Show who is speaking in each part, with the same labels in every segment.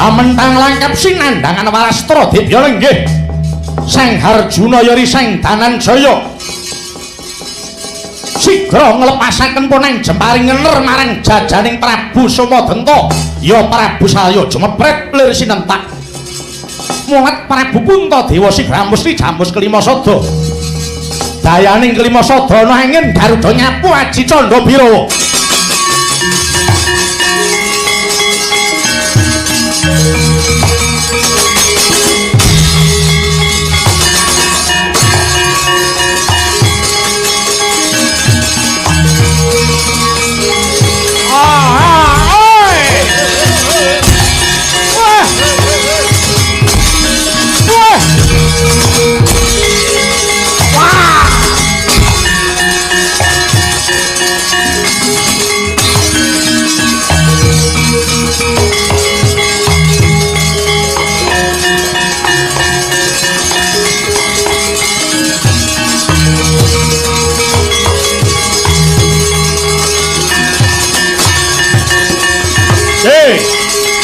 Speaker 1: Amentang langkap sinandangan Warastra Dibya lenggih Sang Harjuna yori Sang Dananjaya sigra nglepasaken poneng jemparing ngener marang jajaning Prabu Somadenta ya Prabu Salya jemepret lir sinentak mulat Prabu Puntadewa sigra mesti jambus kelima sada dayaning kelima sada ana angin Garuda nyapu Aji Candra Birawa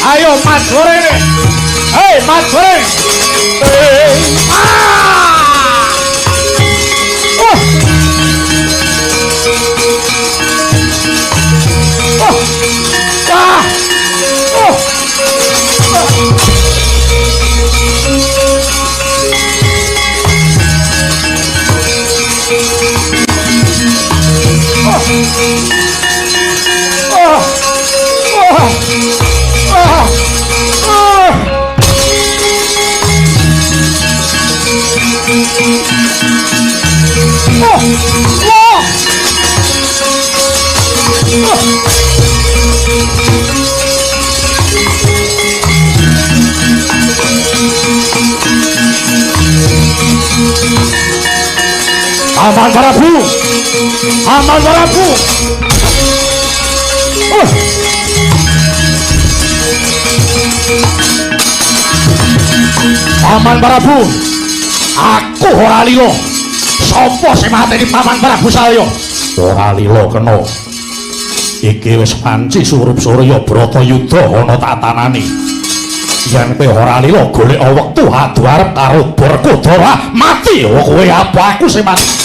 Speaker 1: ayo Mas Goreng hei Mas Goreng Aman Prabu Aman Prabu Aman Prabu aku ora lila sapa sing mateni Paman Prabu Salya ora lila kena iki wis panci surup Surya Bratayuda ana tatanane yen kowe ora lila golek wektu adu arep karo Barkodara mati kowe apa aku sing mati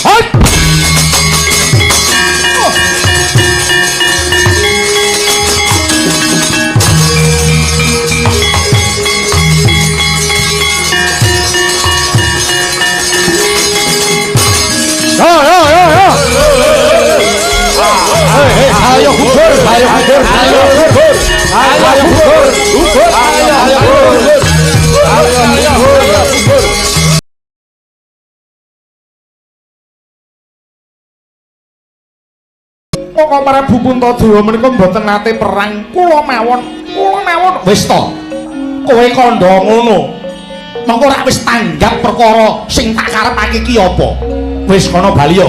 Speaker 1: ayo kubur Kok Prabu Puntadewa menika mboten nate perang kula mawon wis to kowe kandha ngono mengko ora wis tanggap perkara sing tak karepake ki apa wis kono Baliya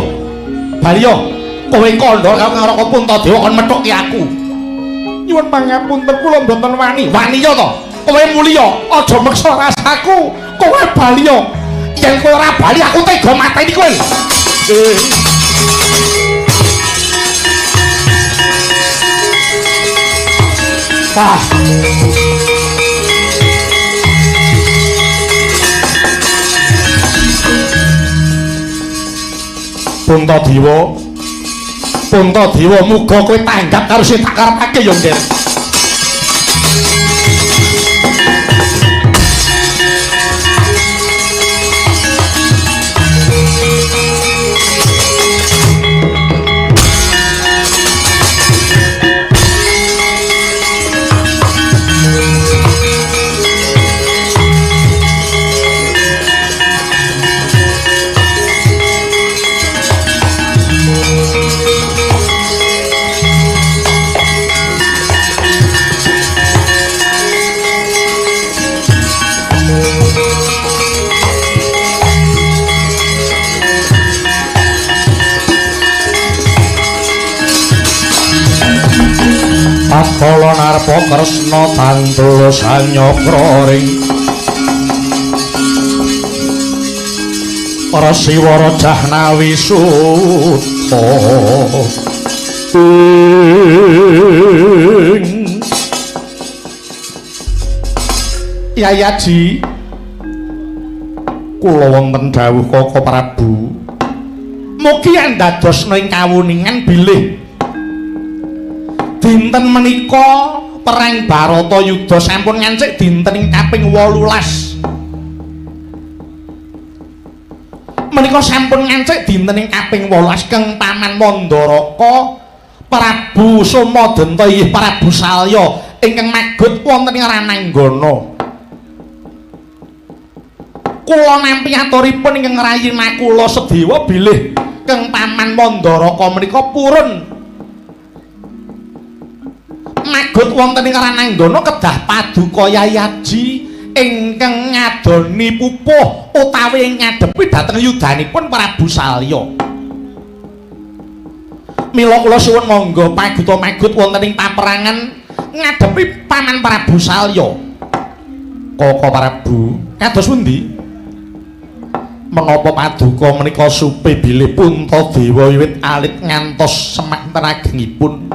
Speaker 1: kowe kandha karo Puntadewa kon methuki aku nyuwun pangapunten kula mboten wani ya to kowe mulya aja meksa rasaku kowe Baliya yen kowe ora bali aku tega mateni kowe Puntadewa muga kowe tanggap karo sing tak karepake ya Nder Kala narpa kresna tantul sanyakra ring Rasiwara Jahnawi Suta Yayaji kula wonten dawuh Kaka Prabu mugi andadosna ing kawuningan bilih dinten menika perang Baratayuda sampun ngancik dinten ing kaping 18 menika sampun ngancik dinten ing kaping 18 keng Paman Mandaraka Prabu Somadenta inggih Prabu Salya ingkang magut wonten ing Rananggana. Kula nampi aturipun ingkang rayina kula sedewa bilih keng Paman Mandaraka menika purun magut wonten ing Rananggana kedah paduka Yayaji ingkang ngadoni pupuh utawi ngadepi dhateng yudanipun Prabu Salya. Mila kula suwun monggo paguta magut wonten ing paperangan ngadepi Paman Prabu Salya. Kaka Prabu, kados pundi? Menapa paduka menika supe bilih Puntadewa wiwit alit ngantos semanten agengipun?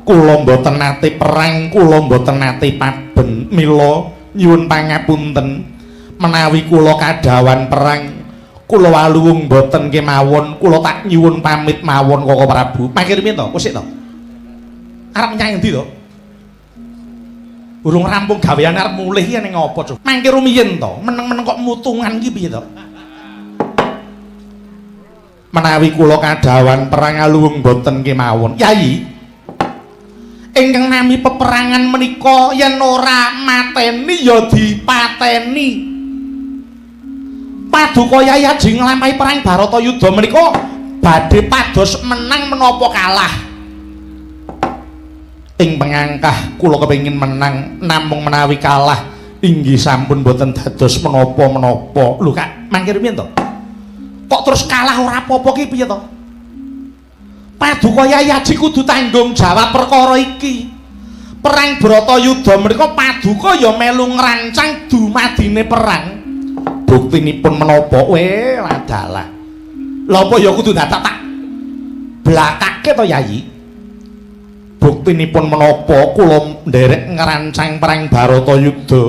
Speaker 1: Kula mboten nate perang, kula mboten nate paben. Mila nyuwun pangapunten menawi kula kadawan perang, kula waluwung mboten kemawon, kula tak nyuwun pamit mawon Kaka Prabu. Mangke rumiyin to, kusik to. Arep nyang endi to? Urung rampung gaweane arep mulih iki ning apa, Cuk? Mangke rumiyin to, meneng-meneng kok mutungan iki piye to? Menawi kula kadawan perang aluwung mboten kemawon. Yayi ingkang nami peperangan menika yen ora mateni ya dipateni. Paduka Yayaji nglampahi perang Baratayuda menika badhe pados menang menapa kalah. Ing pengangkah kula kepengin menang namung menawi kalah inggih sampun boten dados menapa-menapa. Lho Kak, mangke rumiyin to? Kok terus kalah ora apa-apa ki piye to? Paduka Yayaji kudu tanggung jawab perkara iki. Perang Baratayuda menika paduka ya melu ngrancang dumadine perang. Buktinipun menapa? Weh, ladalah. Lha apa ya kudu dadak tak blakake to Yayi? Buktinipun menapa kula nderek ngrancang perang Baratayuda.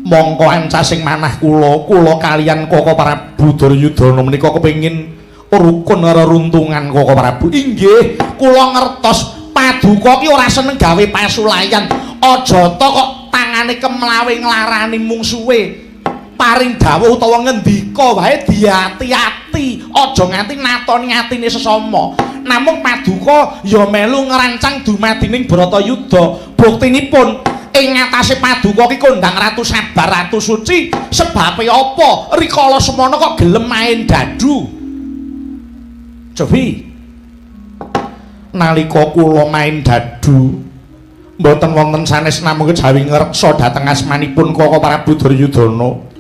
Speaker 1: Mongko ancasing manah kula kaliyan Kaka Prabu Duryudana menika kepengin rukun reruntungan Kaka Prabu. Inggih, kula ngertos paduka ki ora seneng gawe pasulayan. Aja to kok tangane kemlawe nglarani mungsuhe. Paring dawuh utawa ngendika wae diati-ati. Aja nganti natoni atine sesama. Namung paduka ya melu ngrancang dumadining Baratayuda. Buktinipun ing ngatasé paduka ki kondang Ratu Sabar, Ratu Suci. Sebabe apa? Rikala semana kok gelem main dadu. Cobi nalika kula main dadu mboten wonten sanes namung kejawi ngreksa dhateng asmanipun Kaka Prabu Duryudana.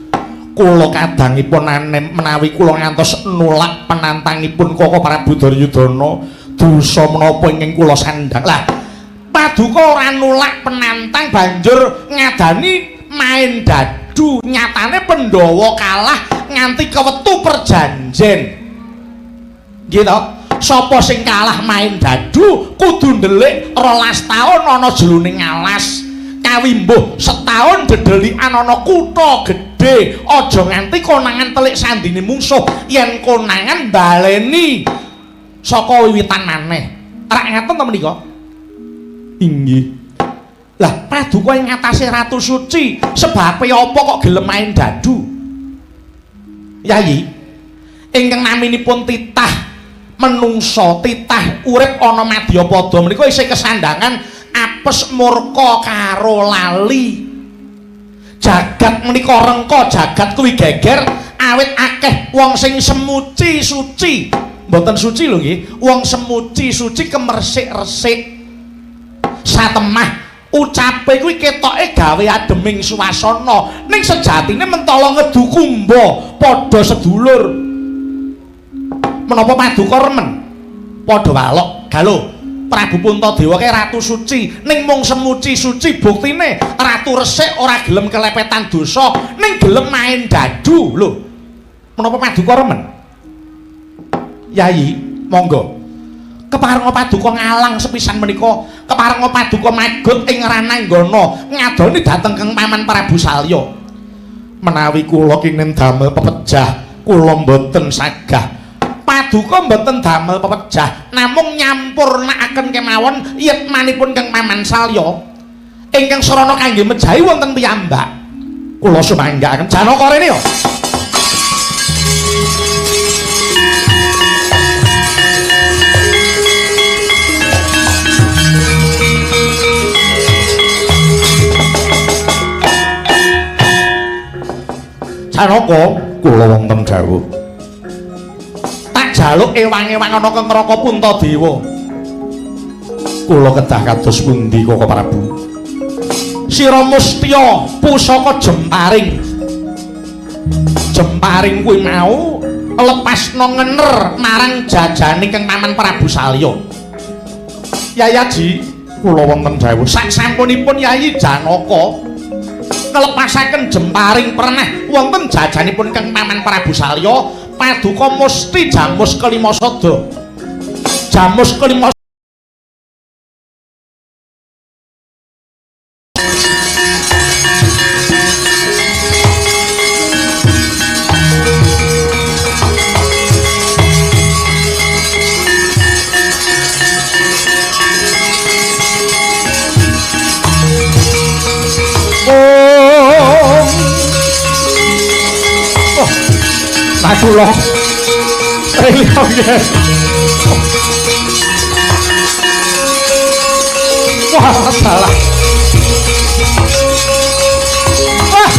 Speaker 1: Kula kadangipun anem menawi kula ngantos nulak penantangipun Kaka Prabu Duryudana, dosa menapa ingkang kula sandhang. Lah paduka ora nulak penantang banjur ngadani main dadu, nyatane Pandhawa kalah nganti kewetu perjanjen. Gitu, sapa sing kalah main dadu kudu ndelik 12 taun ana jroning alas, kawimbuh setahun dedelikan ana kutha gedhe. Aja nganti konangan telik sandine mungsuh, yen konangan baleni saka wiwitan maneh. Rak ngaten to menika? Inggih. Lah paduka ing ngatasé Ratu Suci, sebabe apa kok gelem main dadu? Yayi, ingkang naminipun titah menungso, titah urip ana Madyapada menika isih kesandangan apes murka karo lali. Jagat menika rengka, jagat kuwi geger awit akeh wong sing semuci suci. Mboten suci lho nggih, wong semuci suci kemersik-resik. Satemah ucape kuwi ketoke gawe ademing swasana, ning sejatine mentala ngedu kumba padha sedulur. Menapa paduka remen padha walok galo Prabu Puntadewa ke Ratu Suci ning mung semuci suci, buktine Ratu Resik ora gelem kelepetan dosa ning gelem main dadu lho. Menapa paduka remen? Yayi, monggo. Keparenga paduka ngalang sepisan menika, keparenga paduka magut ing Rananggana ngadoni dhateng Kang Paman Prabu Salya. Menawi kula kenging damel pepejah, kula mboten sagah. Paduka mboten damel pepejah, namung nyampurnakaken kemawon yetmanipun Kang Paman Salya ingkang sarana kangge mejahi wonten piyambak. Kula sumanggaaken Janaka rene ya. Janaka, kula wonten dawuh. Tak jaluk ewang-ewang ana Kang Raka Puntadewa. Kula kedah kados pundi Koko Prabu? Sira mustya pusaka jemparing. Jemparing kuwi mau lepasna ngener marang jajane Kang Paman Prabu Salya. Yayaji, kula wonten dawuh. Sak sampunipun Yayi Janaka ngelepasaken jemparing pernah wonten jajanipun Kang Paman Prabu Salya, paduka musti jamus kelima sada. Jamus kelima kula eling nggih. Wah, salah. Wah.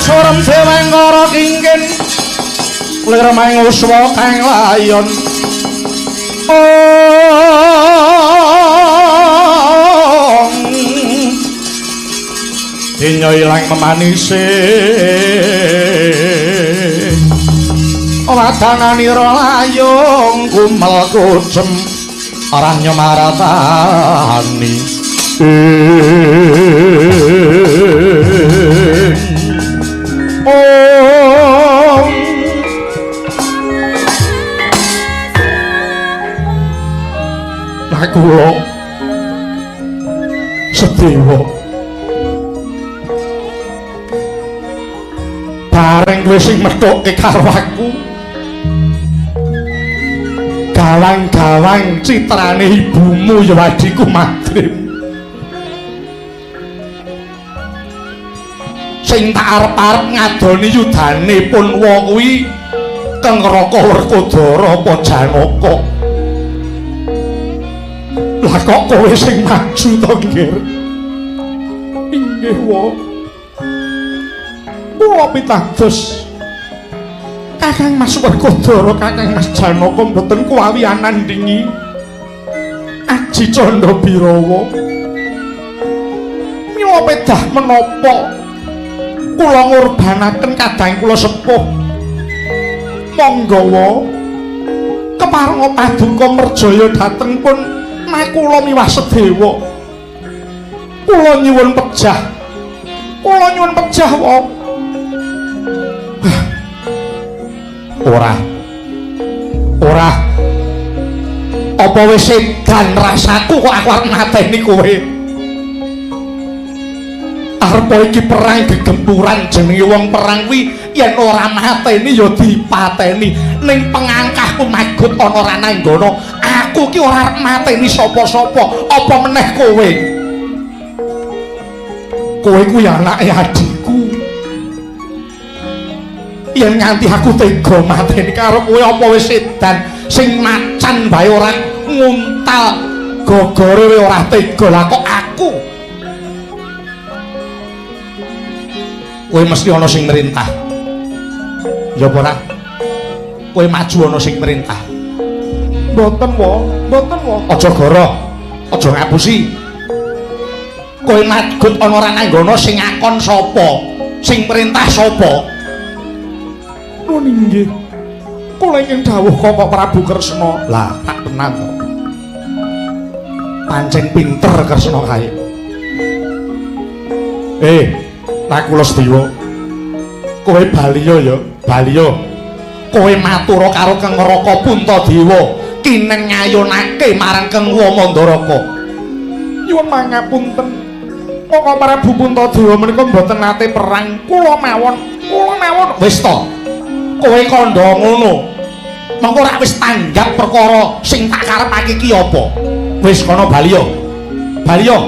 Speaker 1: Soram Dewangkara kingkin lir manguswa kang layon dinyo ilang memanise wadanganira layung kumel kucem ora nyemaratani kula Sedewa bareng kowe sing methuke karo aku gawang-gawang citrane ibumu ya wadiku Madrim sing tak arep-arep ngadoni yudane pun wa kuwi Kang Raka Werkodara apa Janaka. Lah kok kowe sing maju to, Nggir? Inggih, Wa. Kula pitados Kakang Mas Werkodara, Kakang Mas Janaka mboten kuwawi anandingi Aji Candra Birawa. Mila pedah menapa kula ngurbanaken kadang kula sepuh. Monggo Wa. Keparenga paduka merjaya dhateng pun kula miwah Sedewa. Kula nyuwun pejah. Kula nyuwun pejah, Wa. Ora. Apa wis sedan rasaku kok aku arep mateni kowe? Arep iki perang gegempuran jenenge wong perang kuwi yen ora mateni ya dipateni. Ning pengangkahku magut ana Rananggana, aku ki ora arep mateni sapa-sapa, apa meneh kowe. Kowe kuwi anake adikku. Yen nganti aku tega mateni karo kowe apa wis sedan sing macan bae ora nguntal gogore ora tega lah kok aku. Kowe mesti ana sing merintah. Ya apa ora? Kowe maju ana sing merintah. Mboten, Wa. Mboten, Wa. Aja goro. Aja ngapusi. Kowe magut ana Rananggana sing ngakon sapa? Sing perintah sapa? Nuwun inggih. Kula ingkang dawuh Koko Prabu Kresna. Lah, tak tenan to. Pancen pinter Kresna kae. Kula Sedewa. Kowe baliya ya, baliya. Kowe matura karo Kang Raka Puntadewa kineng ngayunake marang Kang Wamandaraka. Nyuwun pangapunten. Koko Prabu Puntadewa menika mboten nate perang. Kula mawon. Wis to. Kowe kandha ngono. Mengko ora wis tanggap perkara sing tak karepake ki apa? Wis kono baliya. Baliya.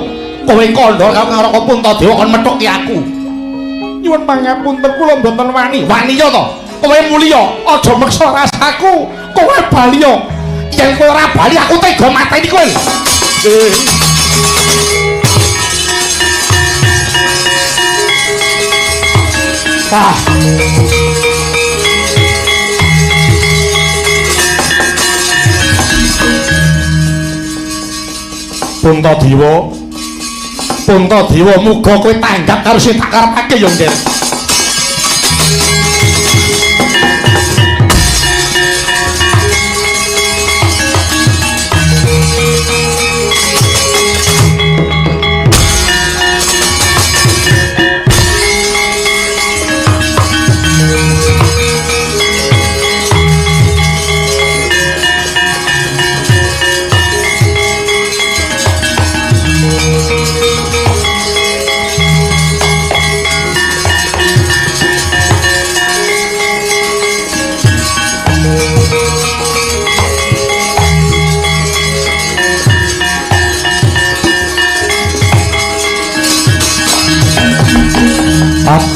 Speaker 1: Kowe kandha karo Kang Raka Puntadewa kon methuki aku. Nyuwun pangapunten kula mboten wani. Wani ya to. Kowe mulya, aja meksa rasaku. Kowe baliya. Yen kowe ora bali aku tega mateni kowe. Puntadewa muga kowe tanggap karo sing tak karepake ya, Nden.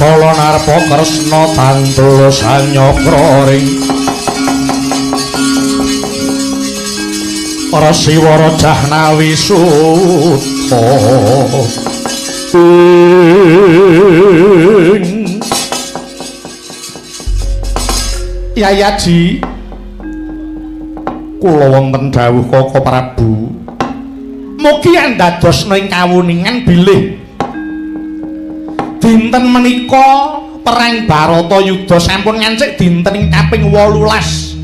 Speaker 1: Kala narpa Kresna tantul sanyakra ring para Siwara Jahnawi Suta Yayaji kula wonten dawuh Koko Prabu mugi andadosna ing kawuningan bilih dinten menika perang Baratayuda sampun ngancik dinten ing kaping 18.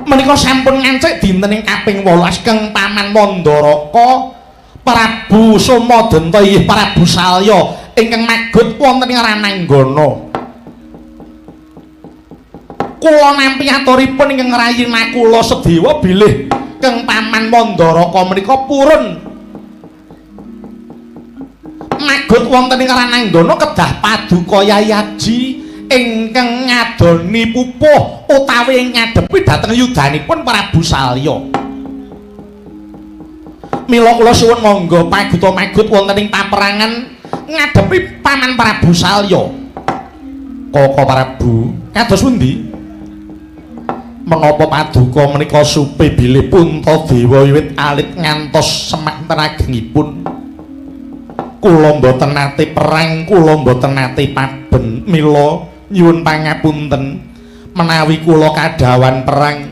Speaker 1: Menika sampun ngancik dinten ing kaping 18 Kang Paman Mandaraka Prabu Somadenta inggih Prabu Salya ingkang magut wonten ing Rananggana. Kula nampi aturipun ingkang rayina kula Sedewa bilih Kang Paman Mandaraka menika purun magut wonten ing Rananggana kedah paduka Yayaji ingkang ngadoni pupuh utawi ngadepi dhateng yudanipun Prabu Salya. Mila kula suwun monggo paduka magut wonten ing paperangan ngadepi Paman Prabu Salya. Koko Prabu, kados pundi? Menapa paduka menika supe bilih Puntadewa wiwit alit ngantos semanten agengipun? Kula mboten nate perang, kula mboten nate paben. Mila nyuwun pangapunten menawi kula kadawan perang,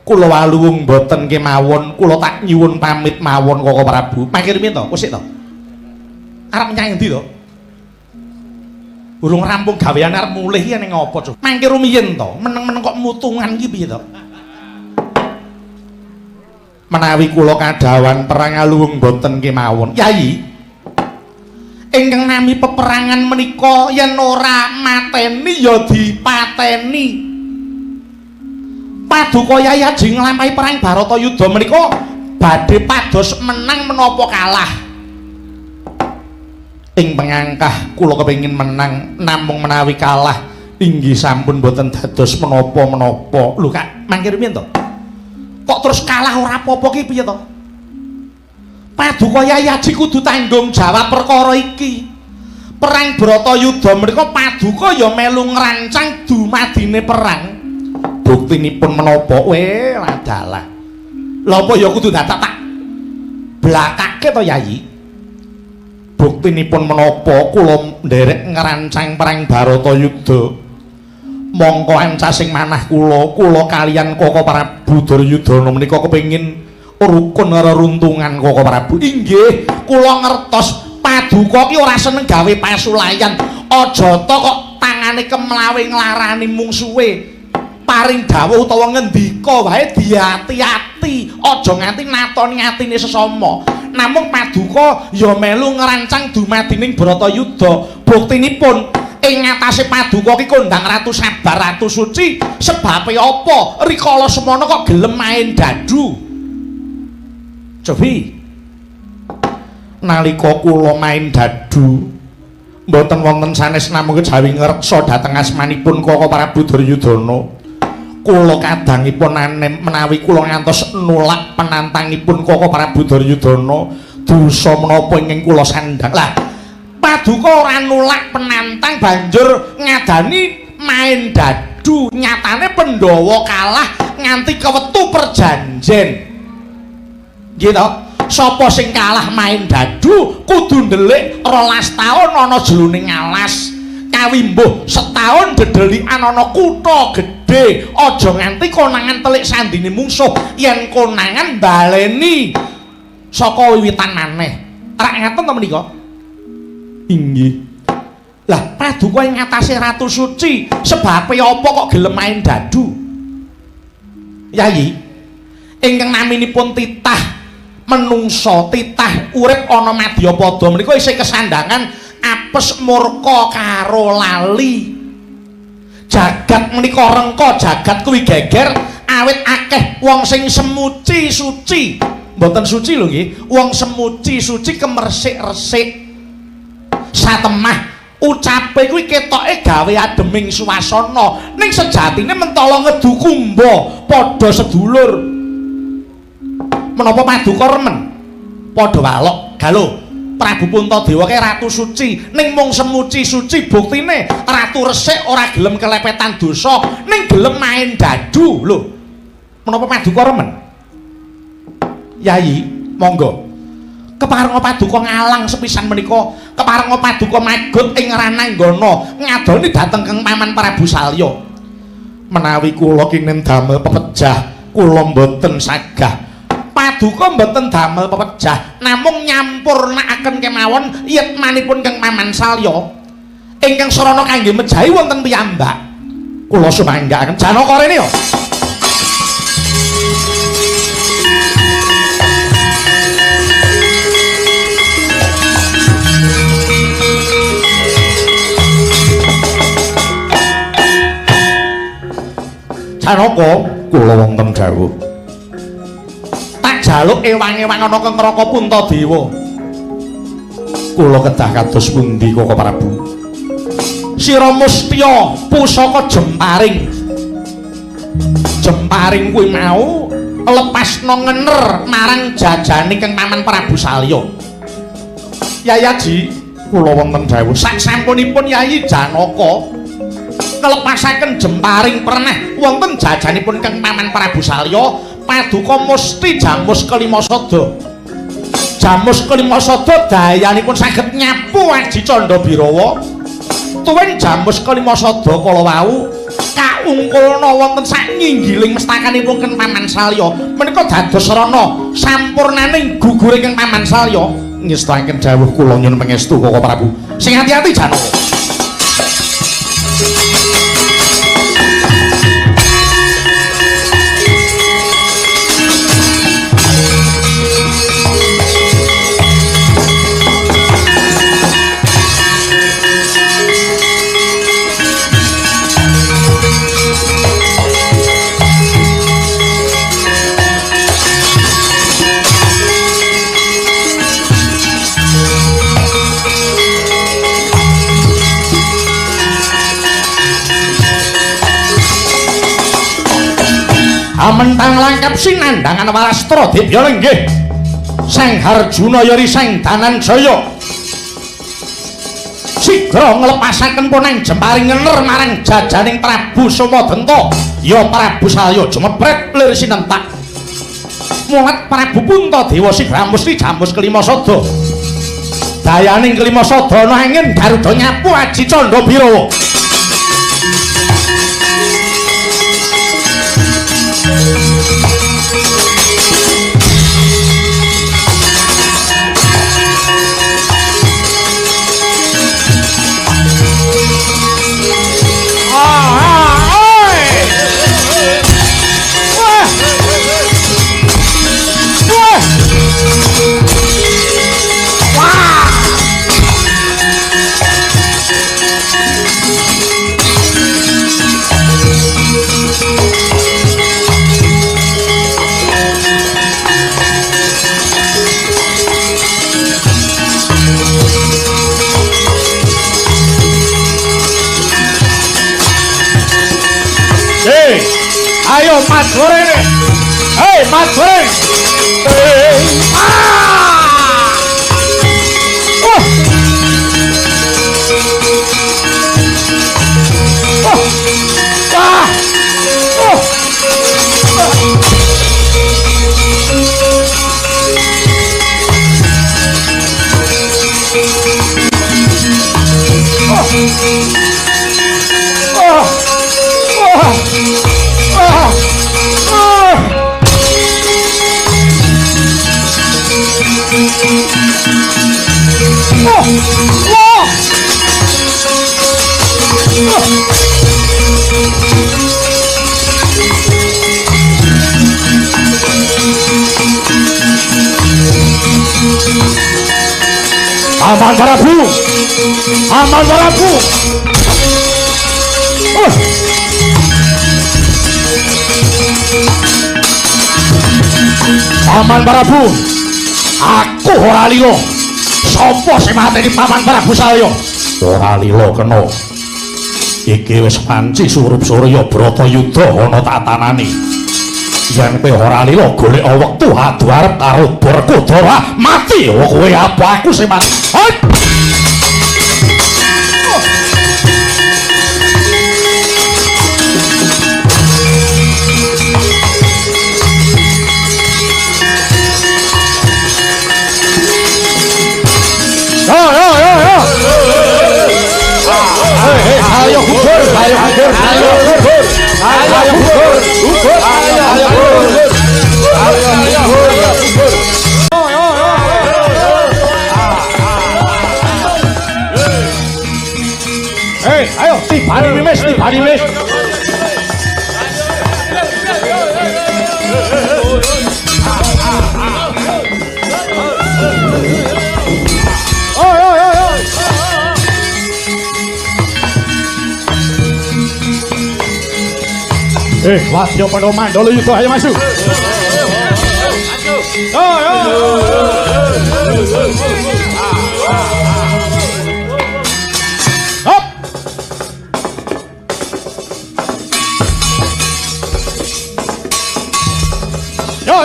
Speaker 1: kula waluwung mboten kemawon, kula tak nyuwun pamit mawon Koko Prabu. Mangkir piye to? Wis to? Arep nyang endi to? Urung rampung gaweane arep mulih iki ning apa, Cuk? Mangkir rumiyin to? Meneng-meneng kok mutungan iki piye to? Menawi kula kadawan perang aluwung mboten kemawon. Yayi ingkang nami peperangan menika yen ora mateni ya dipateni. Paduka Yayaji nglampahi perang Baratayuda menika badhe pados menang menapa kalah. Ing pengangkah kula kepengin menang namung menawi kalah inggih sampun boten dados menapa-menapa. Lho Kak, mangkir piye to? Kok terus kalah ora apa-apa ki piye to? Paduka Yayaji kudu tanggung jawab perkara iki. Perang Bratayuda menika paduka ya melu ngrancang dumadine perang. Buktinipun menapa? Ladalah. Lha apa ya kudu dadak tak blakake to Yayi? Buktinipun menapa kula nderek ngrancang perang Bratayuda. Mongko ancasing manah kula kaliyan Koko Prabu Duryudana menika kepengin rukun reruntungan Koko Prabu. Inggih, kula ngertos Paduka ki ora seneng gawe pasulayan. Aja ta kok tangane kemlawe nglarani mungsuhe. Paring dawuh utawa ngendika wae diati-ati. Aja nganti natoni atine sesama. Namung Paduka ya melu ngerancang dumadining Bratayuda. Buktinipun ing ngatasé Paduka ki kondang Ratu Sabar Ratu Suci. Sebabe apa rikala semana kok gelem main dadu? Cobi nalika kula main dadu mboten wonten sanes namung kejawi ngreksa dhateng asmanipun Kaka Prabu Duryudana. Kula kadangipun menawi kula ngantos nulak penantangipun Kaka Prabu Duryudana dosa menapa ingkang kula sandhang. Lah Paduka ora nulak penantang banjur ngadani main dadu. Nyatane Pandhawa kalah nganti kewetu perjanjen. Gitu. Sapa sing kalah main dadu kudu ndelik 12 taun ana jroning alas. Kawimbuh setahun dedelikan ana kutha gedhe. Aja nganti konangan telik sandine mungsuh. Yen konangan baleni saka wiwitan maneh. Rak ngaten to menika? Inggih. Lah Paduka ing ngatasé Ratu Suci, sebabe apa kok gelem main dadu? Yayi, ingkang naminipun titah menungsa, titah urip ana Madyapada menika isih kesandangan apes murka karo lali. Jagat menika rengka, jagat kuwi geger awit akeh wong sing semuci suci. Mboten suci lho nggih, wong semuci suci kemersik-resik. Satemah ucape kuwi ketoke gawe ademing swasana, ning sejatine mentala ngedu kumba padha sedulur. Menapa Paduka remen? Padha walok galuh. Prabu Puntadewa ke Ratu Suci ning mung semuci suci, buktine Ratu Resik ora gelem kelepetan dosa ning gelem main dadu lho. Menapa Paduka remen? Yayi, monggo. Keparenga Paduka ngalang sepisan menika, keparenga Paduka magut ing rananggana ngadoni dhateng Kang Paman Prabu Salya. Menawi kula kinen damel pepejah, kula mboten sagah. Paduka mboten damel pepejah, namung nyampurnakaken kemawon yetmanipun Kang Paman Salya. Ingkang sarana kangge mejahi wonten piyambak. Kula sumanggaken Janaka rene yo. Janaka kula wonten dawuh. Tak jaluk ewang-ewang ana Kang Raka Puntadewa. Kula kedah kados pundi Kaka Prabu? Sira mustya pusaka jemparing. Jemparing kuwi mau lepasna ngener marang jajane Kang Paman Prabu Salya. Yayaji kula wonten dawuh sak sampunipun Yayi Janaka ngelepasaken jemparing pernah wonten jajanipun Kang Paman Prabu Salya. Paduka musti jamus kelima sada. Jamus kelima sada dayanipun saged nyapu Aji Candha Birawa. Tuwin jamus kelima sada kala wau kaungkulna wonten sak nyinggiling mestakanipun Kang Paman Salya. Menika dados rana sampurnaning gugure Kang Paman Salya. Ngestaken dawuh kula nyuwun pangestu Kaka Prabu. Sing ati-ati Janaka. Amentang langkap sinandangan Warastra Dibya lenggih Sang Harjuna yori Sang Dananjaya sigra nglepasaken puneng jemparing ngener marang jajaning Prabu Somadenta. Ya Prabu Salya jumepret lir sinentak mulat Prabu Puntadewa sigra mesti jamus kelima sada. Dayaning kelima sada ana angin Garuda nyapu Aji Candha Birawa. Ayo Mas Goreng. Hei Mas Goreng. Aman Prabu, aman Prabu. Paman Prabu, aku ora lilo. Sapa sing mateni Paman Prabu saya? Ora lilo kena. Iki wis panci surup Surya Bratayuda ana tatanane. Yen kowe ora lilo golek wektu adu arep karo Barkodara mati kowe apa aku sing mati. Ayo ukur, ayo ukur, ayo ukur, ayo ukur, ukur, ayo ukur, ayo ukur. Hei, ayo, tibani Mimis, tibani Mimis. Wadya Pandhawa Mandala Yuda ayo masuk. Hop. Yo.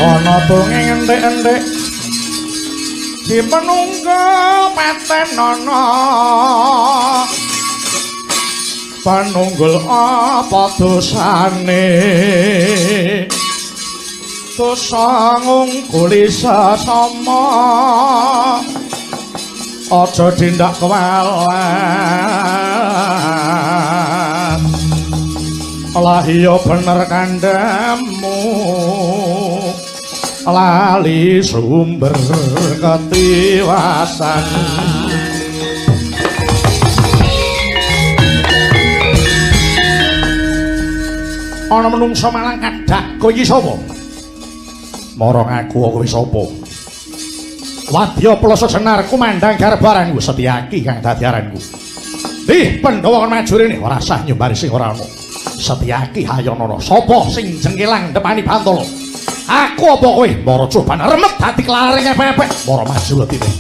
Speaker 1: Ana dongeng enthek-enthek si penunggal paten ana panunggul apa dosane dosa ngungkuli sesama aja tindak kewelan lah iya bener kandhamu lali sumber ketiwasan ana menungsa malang kadhak kowe iki sapa marang aku kowe sapa Wadya Plasa Senar kumandhang garbaranku Setyaki kang dadi aranku ih Pandhawa kon maju rene ora sah nyumbari sing ora ana Setyaki Hayanana sapa sing jengkelang depani Bantala aku apa kowe mara coban remet dadi klaring epek-epek mara maju letine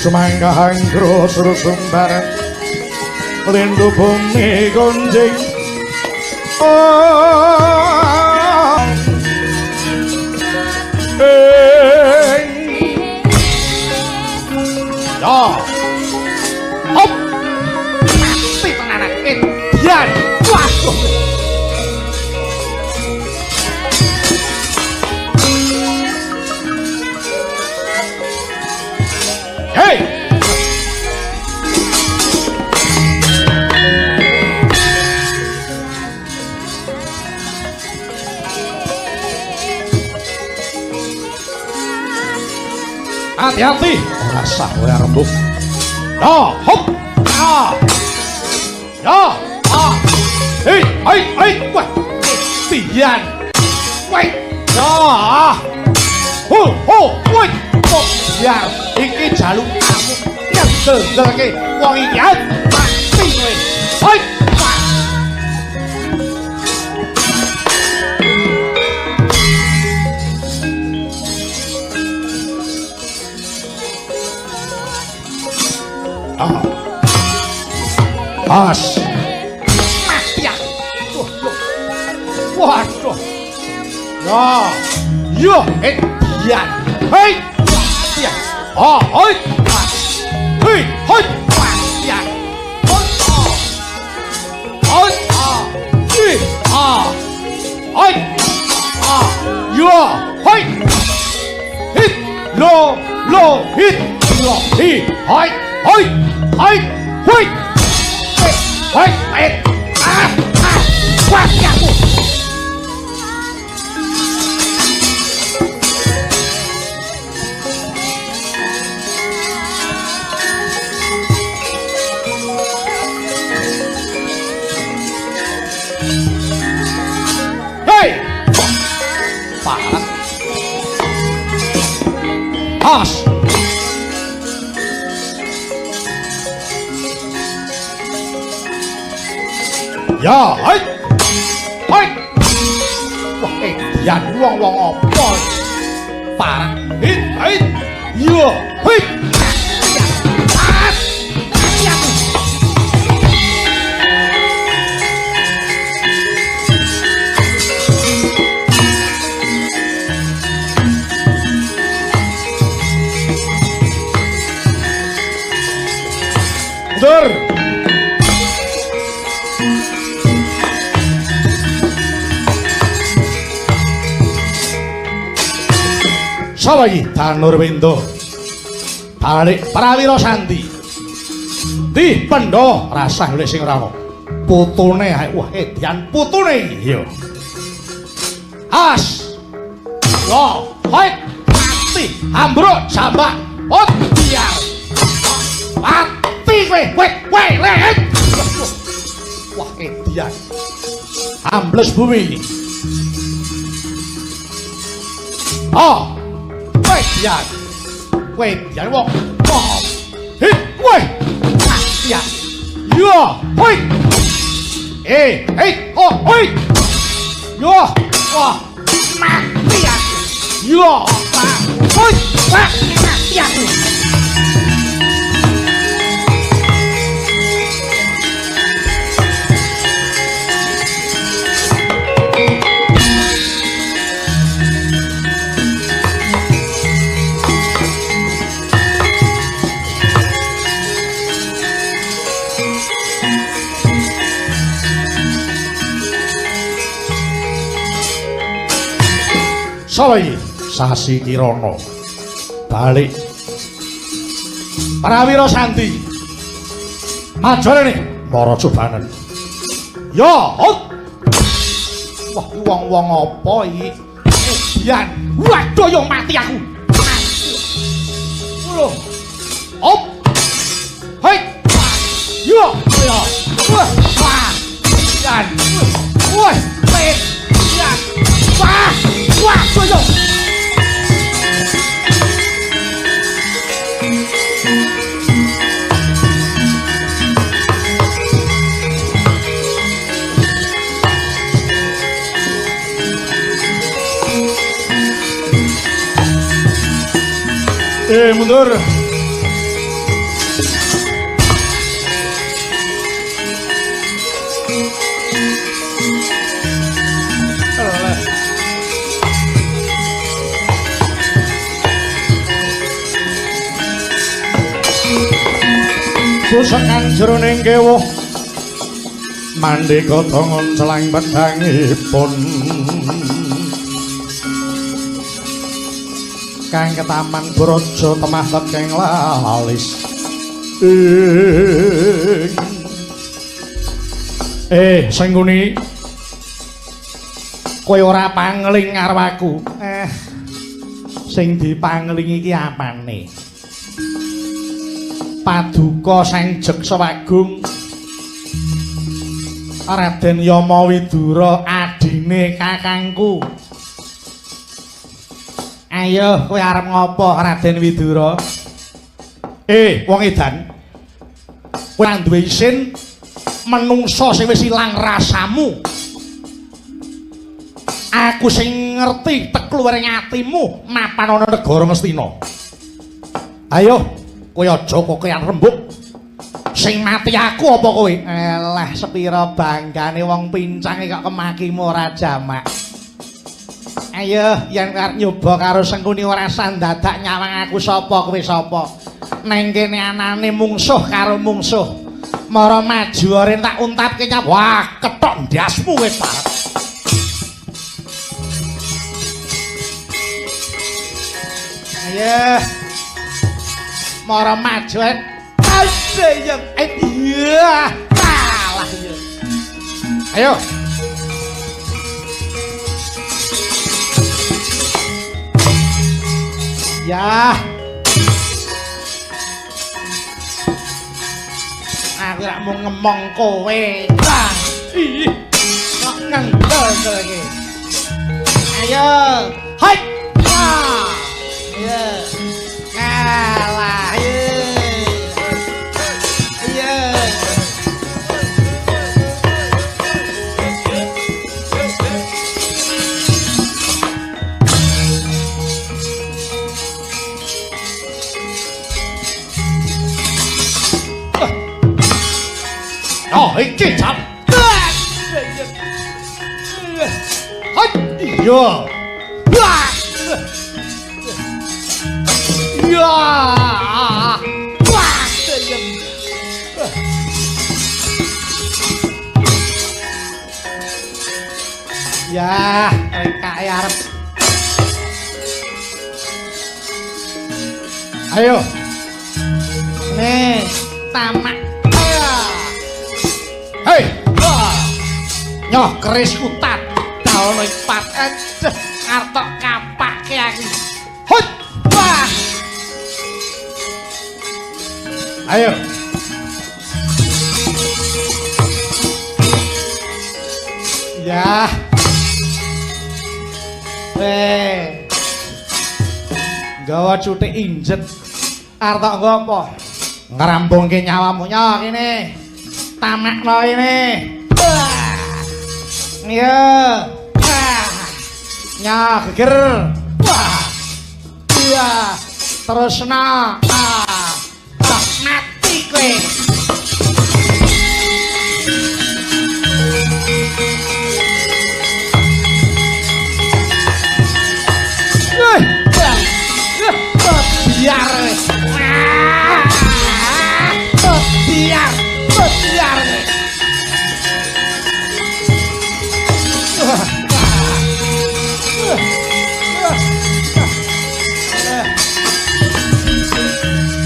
Speaker 1: sumangga hanggro surusumbar lindu bumi gonjing ya hop hati-hati ora sah kowe rembug ya hop ya hei wah pian wah ya woi ya iki jaluk kamu yang delake wong iki mati kowe hei As mati aku. Waduh. Ya, biar. Hei. Ya. Hei. Hei, ya. Ya. Hei. Hit. Lo, hit. Hei. Hei. Mati aku. Hei! Parah. As. Ya, hei. Hei. Wah, yan wong apa? Parah. Hei. Yo, hei. Mundur. Sapa iki? Danur Wendo. Balik Prawira Sandi. Di Pendho rasah lek sing ora ono. Putune ae wah edian putune yo. As. Yo, hoi. Mati. Ambruk jambak. Ot biar. Mati kowe. Lehet. Wah edian. Ambles bumi. Wedian wong. Hit, woi. Ya. Yo, hoi. Hoi. Yo, wah. Mati aku. Yo, hoi. Mati aku. Sapa iki? Sasi Kirana. Balik Prawira Sandi. Majane para cobanen. Ya, hop. Wah, wong-wong apa iki? Bian. Waduh, yo mati aku. Loh. Hop. Hei. Yo, ya. Wah. Bian. Woi, pet. Bian. Wah. Wah, yo. Mundur. Kusengan jroning kewuh mandika tangon celang pedhangipun kang ketaman Braja temah tekeng lalis Sengguni kowe ora pangling karo aku sing dipangling iki apane Paduka Sang Jaksawagung Raden Yama Widura adine kakangku. Ayo kowe arep ngopo Raden Widura? Wong edan. Kowe duwe isin menungso sing wis ilang rasamu. Aku sing ngerti tekluwering atimu mapan ana negara Ngastina. Ayo kowe aja kokean rembug. Sing mati aku apa kowe? Elah sepira banggane wong pincange kok kemakimu ora jamak. Ayo yen arep nyoba karo Sengkuni ora sandadak nyawang aku sapa kowe sapa. Neng kene anane mungsuh karo mungsuh. Mara maju ora tak untapke nyap. Wah, ketok ndasmu wis parek. Ayo. Mara maju Ayo, iya, kalah ya. Ayo. Ya. Aku rak mau ngemong kowe. Ih. Kok ngendel iki. Ayo. Hai. Wah. Ayo. Kalah ya. Oh, iki cap. Hai, iya. Wah. Iya. Wah, ya, kae arep. Ayo. Nih, tamak. Hei, nyoh keris utat, daun ipat, artok kapak ke aku. Hut, wah. Ayo. Ya. Gawa cutik injet. Artok ngopo? Ngerampungke nyawamu nyoh kene. Tamakno ini. Iya. Nyah geger. Wah. Iya. Terusna. Tak mati kowe. Biar. Biar. Biar.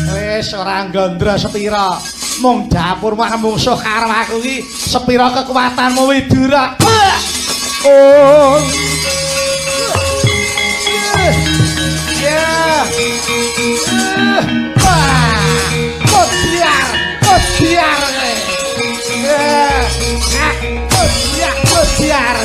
Speaker 1: Wis ora gondra sepira. Mung dapur mak mungsuh karo aku iki sepira kekuatanmu Widura. Oh. Ya. Biar. Biar.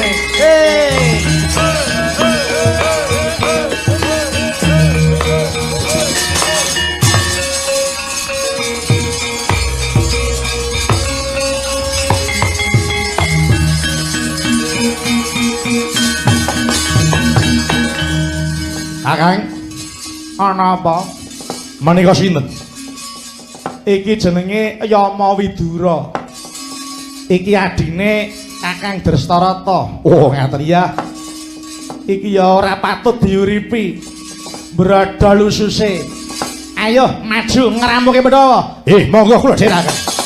Speaker 1: Kakang, ana apa? Menika sinten? Iki jenenge Yama Widura. Iki adine Kakang Drestarata. Oh, ngaten ya. Iki ya ora patut diuripi. Bradal ususe. Ayo maju ngrampuke Pandhawa. Monggo kula dherekaken.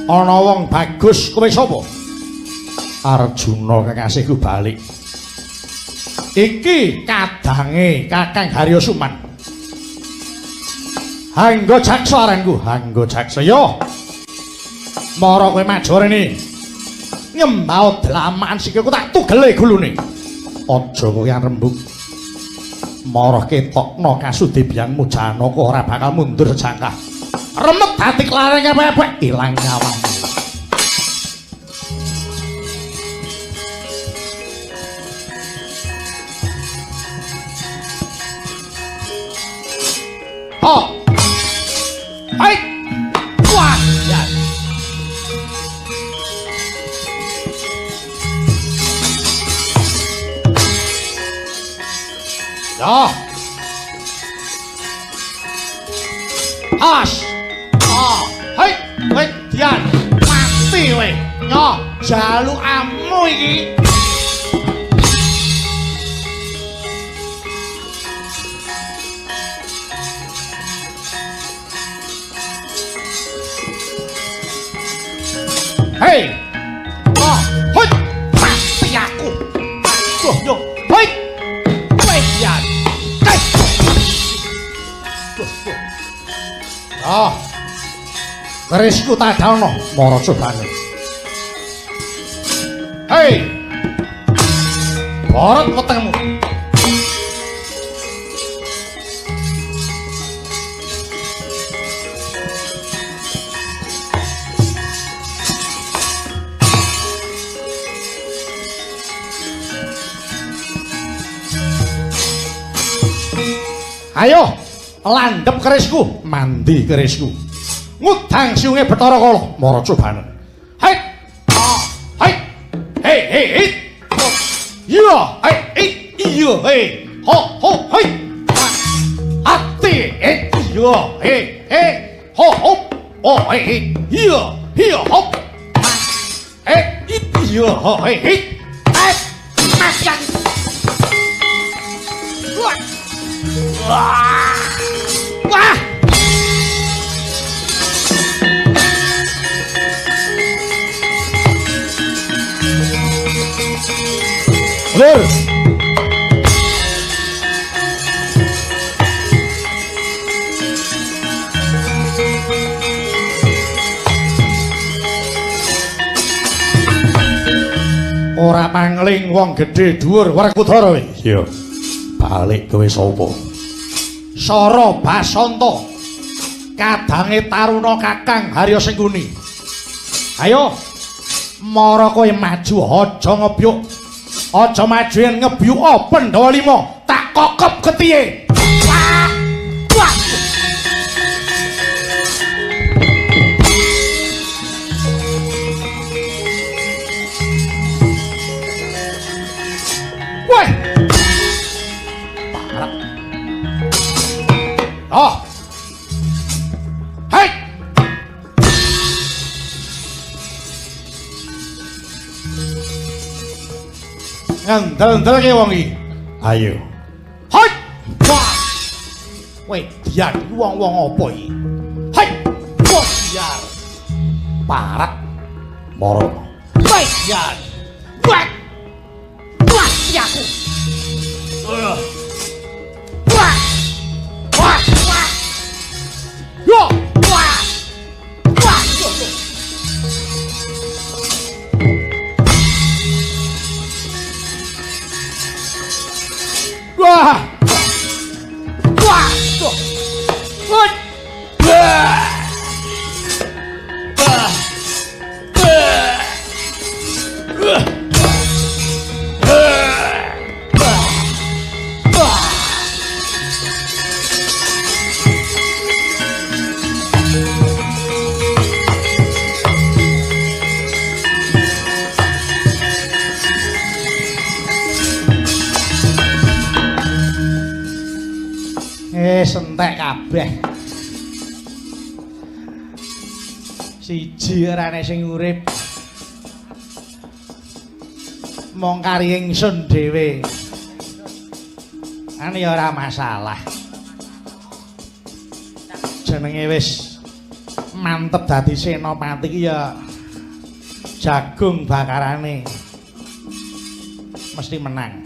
Speaker 1: Ana wong bagus kowe sapa? Arjuna kekasihku balik. Iki kadange Kakang Haryo Suman. Hangga jaksa aranku, hangga jaksa yo. Mara kowe maju rene. Ngembau dlamaan sikilku tak tugele gulune. Aja kowe rembug. Mara ketokno kasudebyangmu Janaka ora bakal mundur jangkah. Remet dadi klareng epek ilang nyawamu. Oh. Hai. Wah, ya. Ya. As. Oh, hai, kowe dian. Mati kowe. Yo, jalukamu iki. Hei. Oh, hoi. Mati aku. Yo, hoi. Kowe dian. Hei. Oh. Kerisku tak dalno mara cobane. Hei. Borot wetengmu. Ayo, landhep kerisku, mandi kerisku. Ngudang siunge Bathara Kala, mara cobane. Hai. Ah, hai. Hei, hei, hei. Iya, hei, iya, hei. Ho, ho, hei. Ati, iya, hei, hei. Ho, ho. Oh, hei, iya, iya, hop. Iya, ho, hei. Masyan. Wah! Wah! Lur. Ora mangling wong gedhe dhuwur Werkudara kowe. Iya. Balik kowe sapa? Sara Basanta. Kadange taruna Kakang Haryo Sengkuni. Ayo. Mara kowe maju aja ngebyuk. Aja maju yen ngebyuk Pandhawa 5 tak kokep getihe. Wah! Wah! Weh! Parah. Oh. Hei. Ngandel-ndelke wong iki. Ayo. Hei. Wah. Weh, dian wong-wong apa iki? Hei. Wah, dian. Parah. Moro. Weh, dian. Weh. Wah, aku. Wah. Wah. Wah. Yo. Wah. Wah. Yo. Wah. Wah. Yo. Wah. Wah. Wah. Sentek kabeh. Siji arane sing urip. Mong kari ingsun dhewe. Ane ora masalah. Jenenge wis mantep dadi senopati iki ya jagung bakarane mesti menang.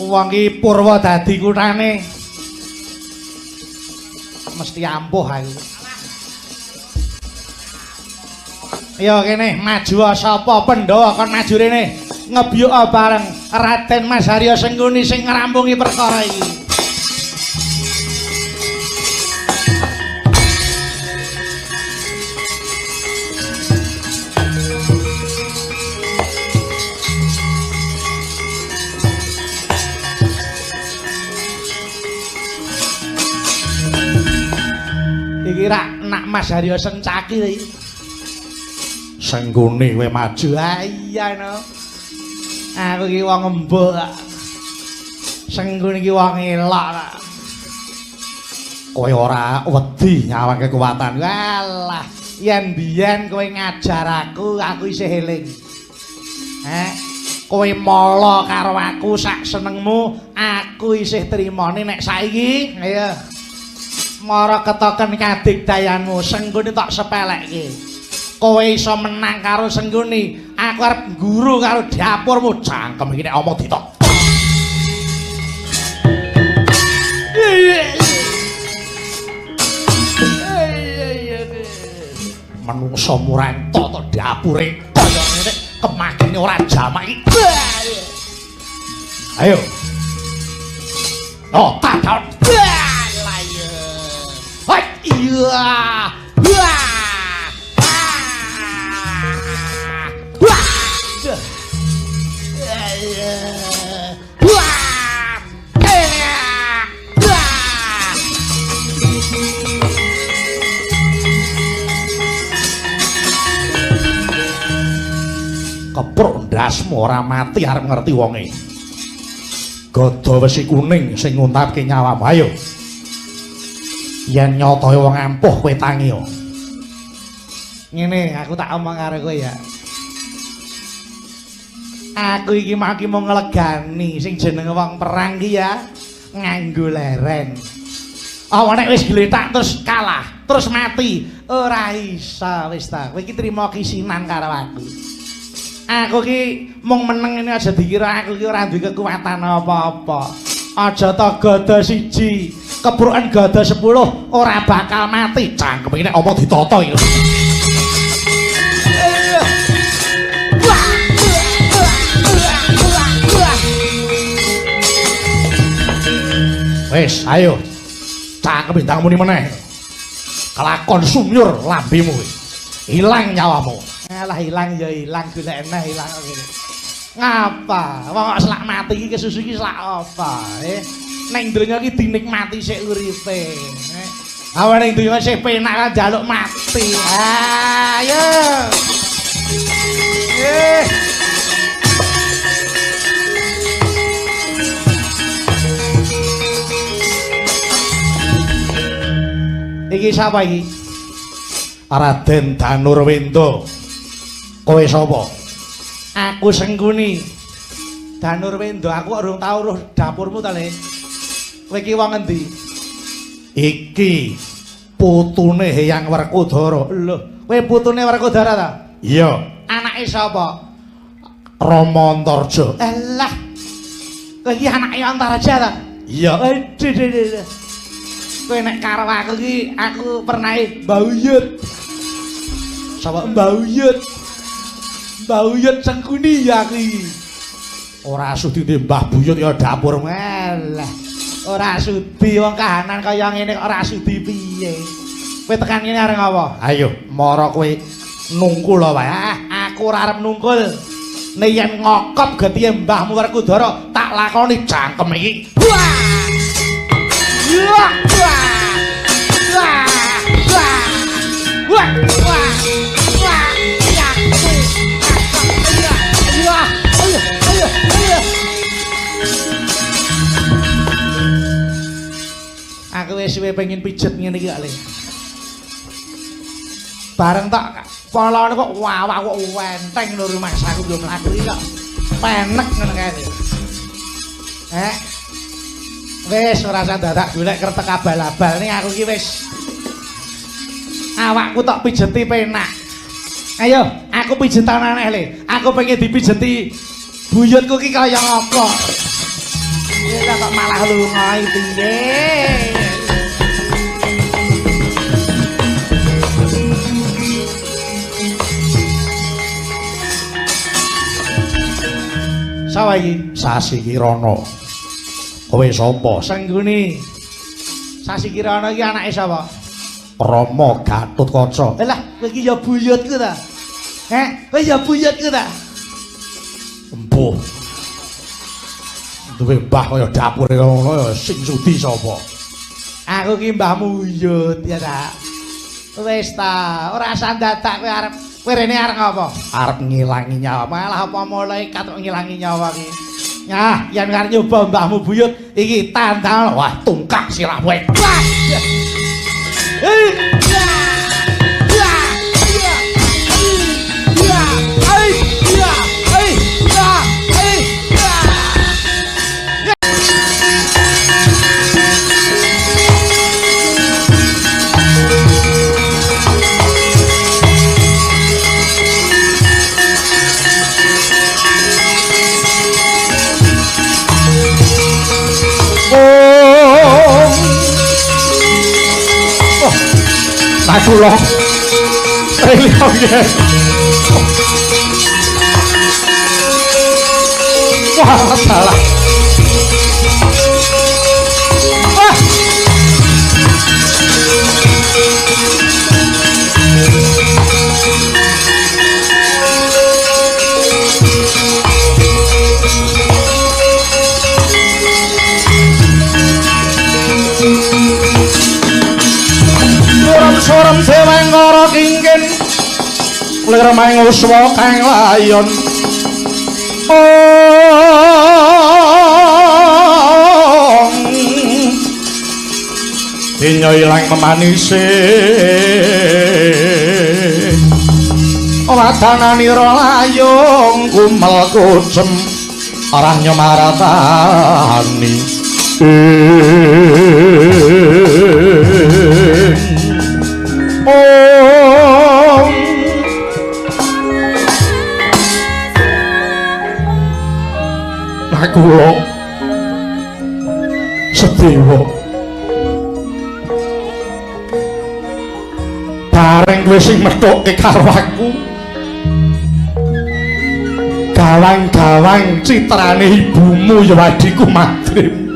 Speaker 1: Wong iki Purwa dadi kutane mesti ampuh aku. Yo kene maju sapa Pandhawa kon maju rene ngebyuk bareng Raden Mas Haryo Sengguni sing ngrampungi perkara iki. Iki rak nak Mas Haryo Sencaki iki. Sengguni kowe maju. Ah iya no. Aku iki wong embuk. Sengguni iki wong elok. Kowe ora wedi nyawang kekuatan. Walah, yen biyen kowe ngajar aku isih eling. Kowe molo karo aku sak senengmu, aku isih trimane nek saiki. Ayo. Mara ketoken kadigdayanmu, Sengguni tak sepelekke. Kowe iso menang karo Sengguni, aku arep guru karo dapurmu. Cangkem iki nek omong ditok. Manungsa murento to dapure kaya ngene kemakine ora jamak iki. Ayo. Oh, tak. Lah iya. Hai iya. Kepruk ndasmu ora mati arep ngerti wonge. Gada wesi kuning sing nguntapke nyawamu. Ayo. Yen nyotoe wong ampuh kowe tangi yo. Ngene aku tak omong karo kowe ya. Aku iki mau nglegani sing jenenge wong perang ki ya nganggo leren. Apa nek wis gletak terus kalah, terus mati, ora iso wis ta. Kowe iki trima kisinan karo aku. Aku ki mung meneng ini aja dikira aku ki ora duwe kekuatan apa-apa. Aja to gada siji, kebruken gada 10 ora bakal mati. Cangkem iki nek omong ditata iki. Wes, ayo. Cangkem bintang muni meneh. Kelakon sumyur lambemu kuwi. Hilang nyawamu. Alah hilang ya hilang golek eneh hilang ngene. Ngapa? Wong kok selak mati iki kesusu iki selak apa? Ning donya iki dinikmati sik uripe. Awane ning donya sik penak kan njaluk mati. Ayo. Iki sapa iki? Raden Danurwenda. Kowe sapa? Aku Sengguni. Danurwenda, aku urung tau roh dapurmu ta, Le. Kowe iki wong endi? Iki putune Hyang Werkudara. Lho, kowe putune Werkudara ta? Iya. Anake sapa? Rama Antarja. Alah. Kowe iki anake Antarja ta? Iya. Aduh. Kowe nek karo aku iki aku pernah mbauyut. Sapa mbauyut? Mbauyut Sengguni ya aku iki. Ora sudi Mbah Buyut ya dapur malah. Ora sudi wong kahanan kaya ngene kok ora sudi piye. Kowe tekan kene arep apa? Ayo, mara kowe nungkul wae. Aku ora arep nungkul. Nek yen ngokop getihe Mbahmu Werkudara tak lakoni jangkem iki. Wah! Aku wis suwe pengen pijet ngene iki kok, Le. Bareng tak polone kok wawak kok wenteng lho rumah aku yo mlaku iki kok penek ngono kae. Wis ora usah dadak golek kertek abal-abal ning aku iki wis awakku tok pijeti penak. Ayo, aku pijetan aneh le. Aku pengen dipijeti buyutku ki kaya apa? Ya kok malah lunga iki nggih. Sawa iki Sasi Kirana. Kowe sapa? Sengguni. Sasi Kirana iki anake sapa? Rama Gatotkaca. Lah, kowe iki ya buyutku ta? Kowe ya buyutku ta? Empuh. Duwe mbah kaya dapure ngono ya sing sudi sapa? Aku ki mbahmu Yut ya ta. Wis ta, ora usah dadak kowe arep rene arep apa? Arep ngilangi nyawa. Malah apa mulai katok ngilangi nyawa ki. Nah, yen arep nyoba mbahmu buyut iki tandang wah tungkak sirah kowe. Aku loh, lihat ya. Wah, salah. Wah. Soram sewengkara kingkin lir manguswa kang layon dinyo ilang memanise wadananira layung kumel kucem arah nyomaratani aku lo Sedewa bareng kowe sing methuke karo aku gawang-gawang citrane ibumu ya wadiku Madrim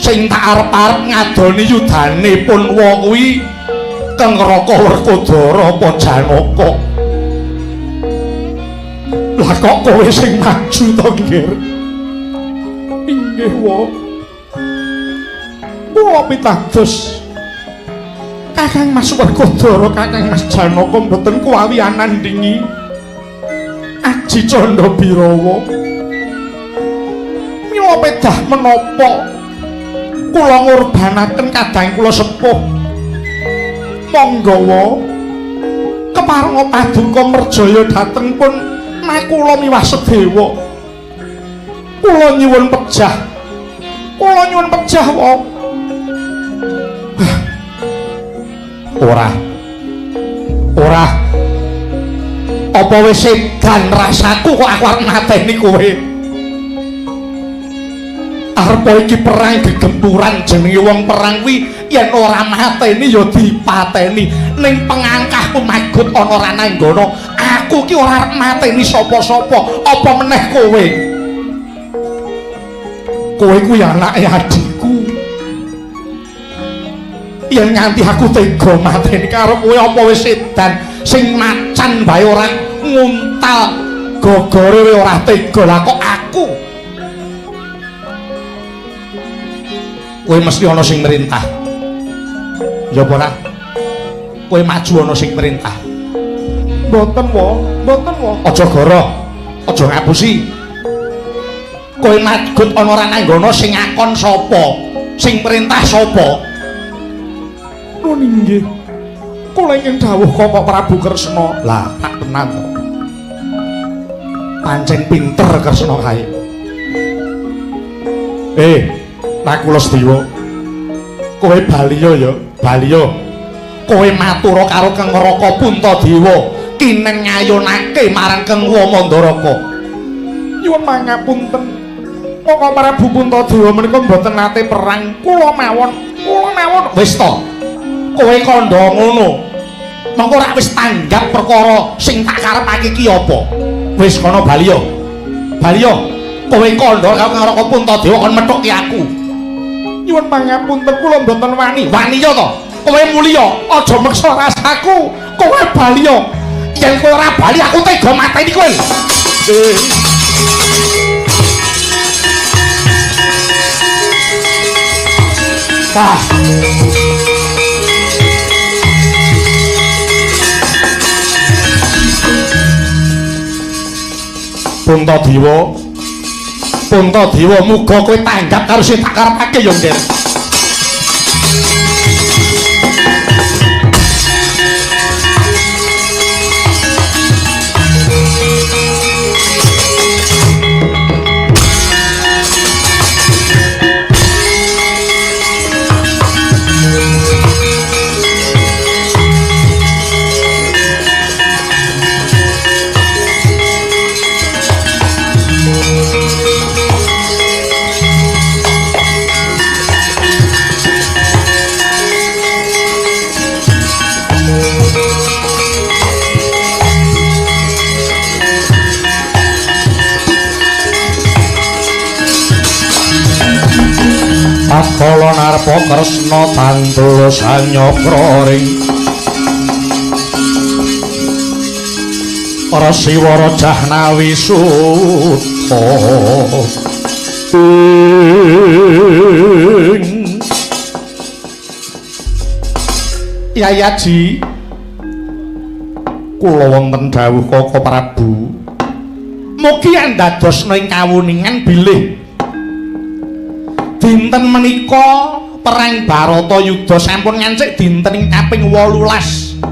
Speaker 1: sing tak arep-arep ngadoni yudane Punwa kuwi Kengraka Werkodara apa Janaka. Lah kok kowe sing maju to, Nggir? Inggih, Wa. Wa pitados. Kakang Mas Werkodara, Kakang Mas Janaka mboten kuwawi anandingi Aji Candra Birawa. Mila pedah menapa kula ngurbanaken kadang kula sepuh. Monggo Wa. Keparenga paduka merjaya dhateng pun kula miwah Sedewa. Kula nyuwun pejah. Kula nyuwun pejah, Wa. Ora. Apa wis sedan rasaku kok aku arep mateni kowe? Arep iki perang gegempuran jenenge wong perang kuwi yen ora mateni ya dipateni. Ning pengangkahku magut ana Rananggana, aku ki ora arep mateni sapa-sapa, apa meneh kowe. Kowe kuwi anake adikku. Yen nganti aku tega mateni karo kowe apa wis sedan sing macan wae ora nguntal gogore ora tega lah kok aku. Kowe mesti ana sing merintah. Ya apa ora? Kowe maju ana sing merintah. Mboten, Wa. Mboten, Wa. Aja goro. Aja ngapusi. Kowe magut ana Rananggana sing ngakon sapa? Sing perintah sapa? Nun inggih. Kula ingkang dawuh Koko Prabu Kresna. Lah, tak tenan to. Pancen pinter Kresna kae. Nakula Sedewa. Kowe baliya ya, baliya. Kowe matura karo Kang Raka Puntadewa kinen ngayunake marang Kang Wamandaraka. Nyuwun pangapunten. Monggo Prabu Puntadewa menika mboten nate perang. Kula mawon. Wis to. Kowe kandha ngono. Monggo rak wis tanggap perkara sing tak karepake ki apa? Wis kono baliya. Baliya. Kowe kandha karo Kang Raka Puntadewa kon methuki aku. Nyuwun pangapunten kula mboten wani. Wani ya to. Kowe mulya, aja meksa rasaku. Kowe baliya. Yen kowe ora bali aku tega mateni kowe. Tah. Puntadewa muga kowe tanggap karo sing tak karepake ya, Nder. Kala narpa kresna tantul sanyakra ring para Siwara Jahnawi Suta Yayaji kula wonten dawuh Kaka Prabu mugi andadosna ing kawuningan bilih dinten menika perang Baratayuda sampun ngancik dinten ing kaping 18.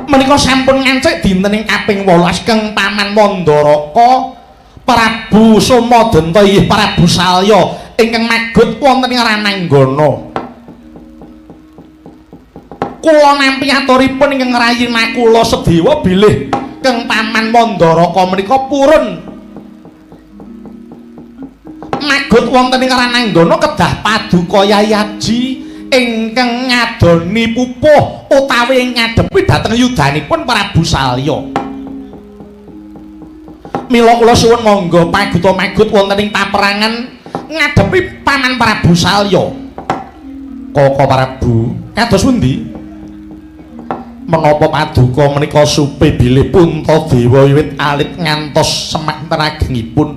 Speaker 1: Menika sampun ngancik dinten ing kaping 18 Kang Paman Mandaraka Prabu Somadenta inggih Prabu Salya ingkang magut wonten ing Rananggana. Kula nampi aturipun ingkang rayi Nakula Sedewa bilih Kang Paman Mandaraka menika purun magut wonten ing Rananggana kedah paduka Yayaji ingkang ngadoni pupuh utawi ngadepi dhateng yudanipun Prabu Salya. Mila kula suwun monggo paguta magut wonten ing paperangan ngadepi Paman Prabu Salya. Kaka Prabu, kados pundi? Menapa paduka menika supe bilih Puntadewa wiwit alit ngantos semanten agengipun?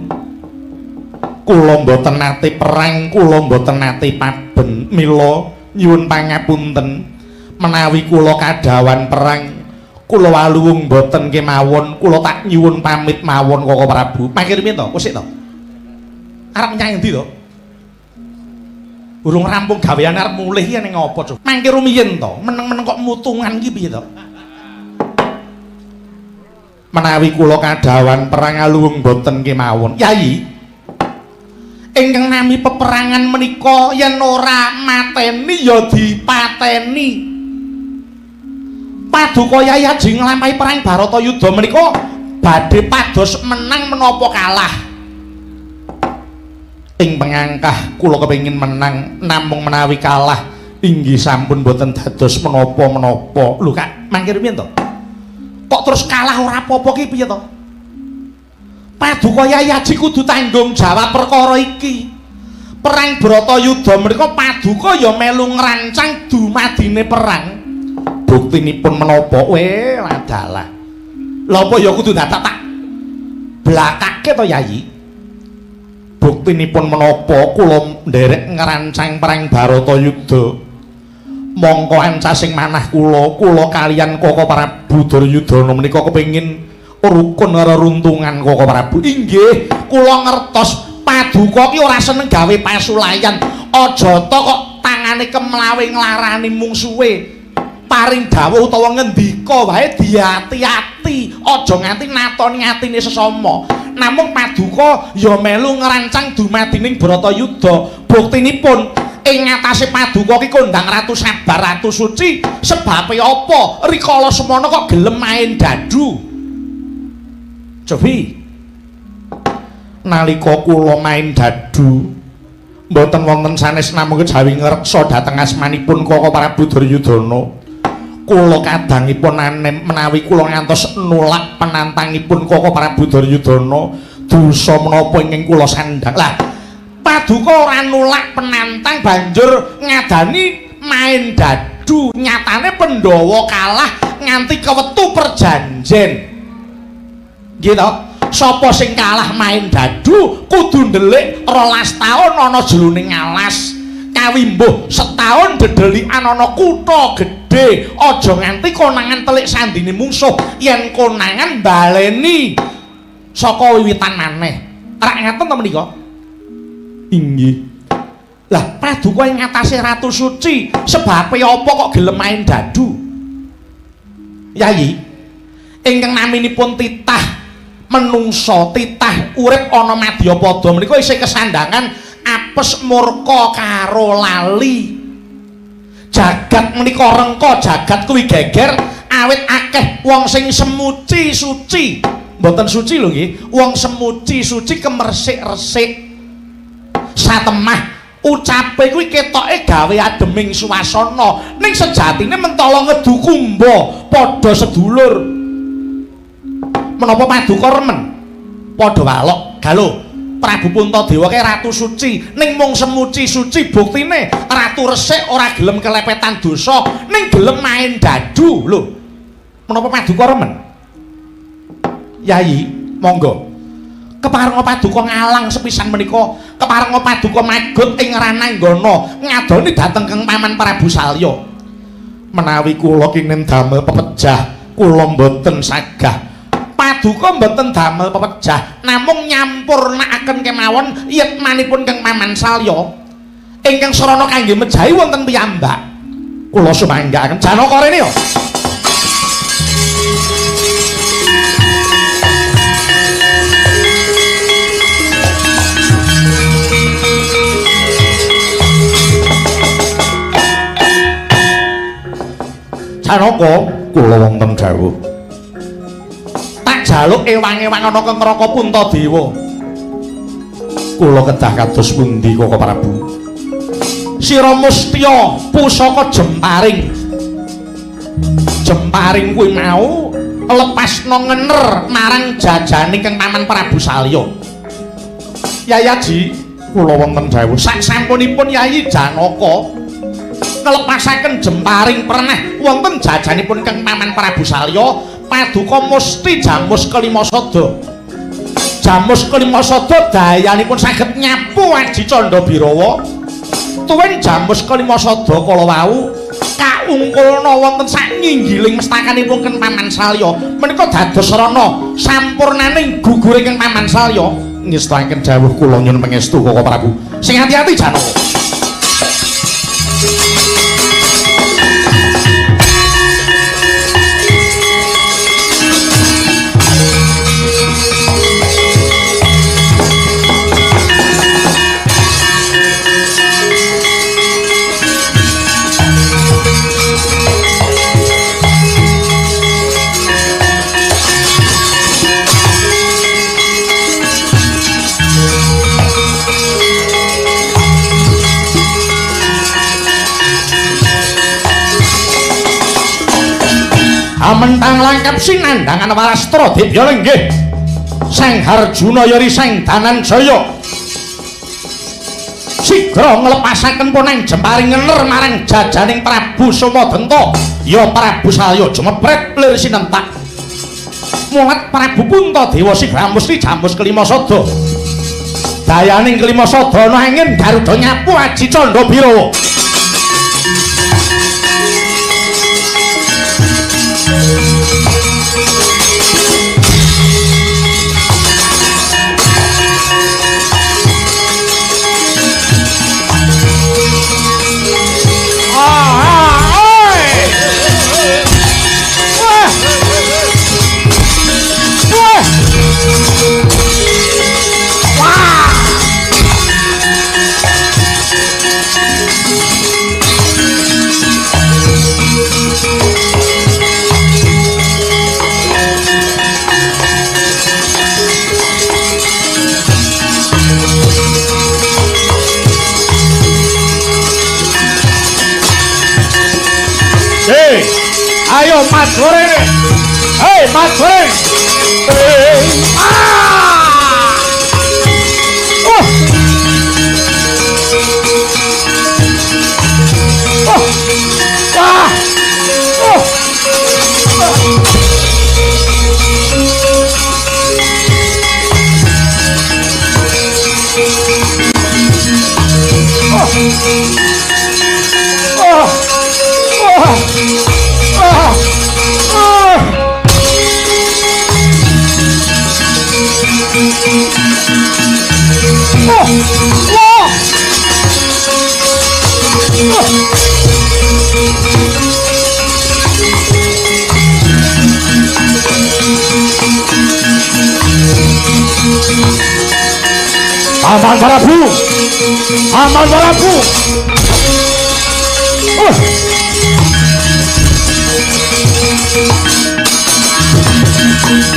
Speaker 1: Kula mboten nate perang, kula mboten nate paben. Mila nyuwun pangapunten menawi kula kadawan perang, kula waluwung mboten kemawon, kula tak nyuwun pamit mawon Kaka Prabu. Mangke rumiyin to, kusik to. Arep nyang endi to? Urung rampung gaweane arep mulih iki ning apa, Cuk? Mangke rumiyin to, meneng-meneng kok mutungan iki piye to? Menawi kula kadawan perang aluwung mboten kemawon. Yayi ingkang nami peperangan menika yen ora mateni ya dipateni. Paduka Yayaji nglampahi perang Baratayuda menika badhe pados menang menapa kalah. Ing pengangkah kula kepengin menang namung menawi kalah inggih sampun boten dados menapa-menapa. Lho Kak, mangke rumiyin to? Kok terus kalah ora apa-apa ki piye to? Paduka Yayaji kudu tanggung jawab perkara iki. Perang Baratayuda menika paduka ya melu ngrancang dumadine perang. Buktinipun menapa? Ladalah. Lha apa ya kudu dadak tak blakake to Yayi? Buktinipun menapa kula nderek ngrancang perang Baratayuda. Mongko ancasing manah kula kaliyan Kaka Prabu Duryudana menika kepengin rukun reruntungan Kaka Prabu. Inggih, kula ngertos paduka ki ora seneng gawe pasulayan. Aja to kok tangane kemlawe nglarani mungsuhe. Paring dawuh utawa ngendika wae diati-ati, aja nganti natoni atine sesama. namung Paduka ya melu ngerancang dumadining Bratayuda. Buktinipun ing ngatasé Paduka ki kondang Ratu Sabar Ratu Suci sebabe apa rikala semana kok gelem main dadu. Cobi nalika kula main dadu mboten wonten sanes namung kejawi ngreksa dhateng asmanipun Kaka Prabu Duryudana. Kula kadangipun menawi kula ngantos nulak penantangipun Kaka Prabu Duryudana dosa menapa ingkang kula sandhang. Lah Paduka ora nulak penantang banjur ngadani main dadu, nyatane Pandhawa kalah nganti kewetu perjanjen. Nggih to? Sapa sing kalah main dadu kudu ndelik 12 taun ana jroning alas. Kawimbuh setahun dedelikan ana kutha gedhe, aja nganti konangan telik sandine mungsuh, yen konangan baleni saka wiwitan maneh. Rak ngaten to menika? Inggih. Lah Paduka ing ngatasé Ratu Suci sebabe apa kok gelem main dadu? Yayi, ingkang naminipun titah menungsa, titah urip ana Madyapada menika isih kesandangan apes murka karo lali. Jagat menika rengka, jagat kuwi geger awit akeh wong sing semuci suci. Mboten suci lho nggih, wong semuci suci kemersik-resik. Satemah ucape kuwi ketoke gawe ademing suasana, ning sejatine mentala ngedu kumba padha sedulur. Menapa Paduka remen? Padha walok galuh. Prabu Puntadewa ke Ratu Suci ning mung semuci suci, buktine Ratu Resik ora gelem kelepetan dosa ning gelem main dadu lho. Menapa Paduka remen? Yayi, monggo. Keparenga Paduka ngalang sepisan menika, keparenga Paduka magut ing rananggana ngadoni dhateng Kang Paman Prabu Salya. Menawi kula kenging damel pepejah, kula mboten sagah. Paduka mboten damel pepejah, namung nyampurnakaken kemawon yetmanipun Kang Paman Salya ingkang sarana kangge mejahi wonten piyambak. Kula sumanggaaken Janaka rene ya. Janaka kula wonten dawuh. Jaluk ewang-ewang ana Kang Raka Puntadewa. Kula kedah kados pundi Kaka Prabu? Sira mustya pusaka jemparing. Jemparing kuwi mau lepasna ngener marang jajane Kang Paman Prabu Salya. Yayaji, kula wonten dawuh sak sampunipun Yayi Janaka ngelepasaken jemparing pernah wonten jajanipun Kang Paman Prabu Salya. Paduka musti jamus kelima sada. Jamus kelima sada dayanipun saged nyapu Aji Candha Birawa. Tuwin jamus kelima sada kala wau kaungkulna wonten sak nginggiling mestakanipun Kang Paman Salya. Menika dados sarana sampurnaning gugure Kang Paman Salya. Ngestaken dawuh kula nyuwun pangestu Kaka Prabu. Sing ati-ati Janaka. Amentang langkap sinandangan Warastra Dibya lenggih Sang Harjuna yari Sang Dananjaya sigra nglepasaken puneng jemparing ngener marang jajaning Prabu Somadenta ya Prabu Salya jemepret lir sinentak mulat Prabu Puntadewa sigra mesti jamus kelima sada dayaning kelima sada ana angin Garuda nyapu Aji Candha Birawa. ayo Mas Goreng. Hei Mas Goreng. Aman Prabu, aman Prabu.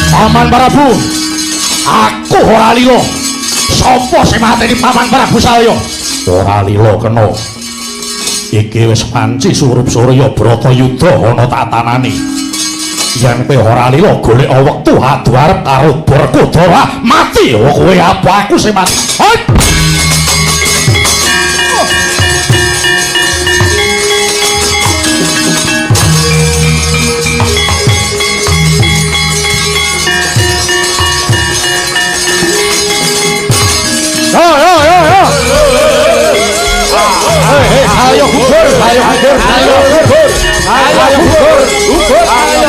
Speaker 1: Paman Prabu, aku ora lilo. Sapa sing mateni Paman Prabu saya? Ora lilo kena. Iki wis panci surup Surya Bratayuda ana tatanane. Yen kowe ora lilo golek wektu adu arep karo Barakuda mati kowe apa aku sing mati. Ayo gugur, ayo gugur, ayo gugur, ayo gugur, ayo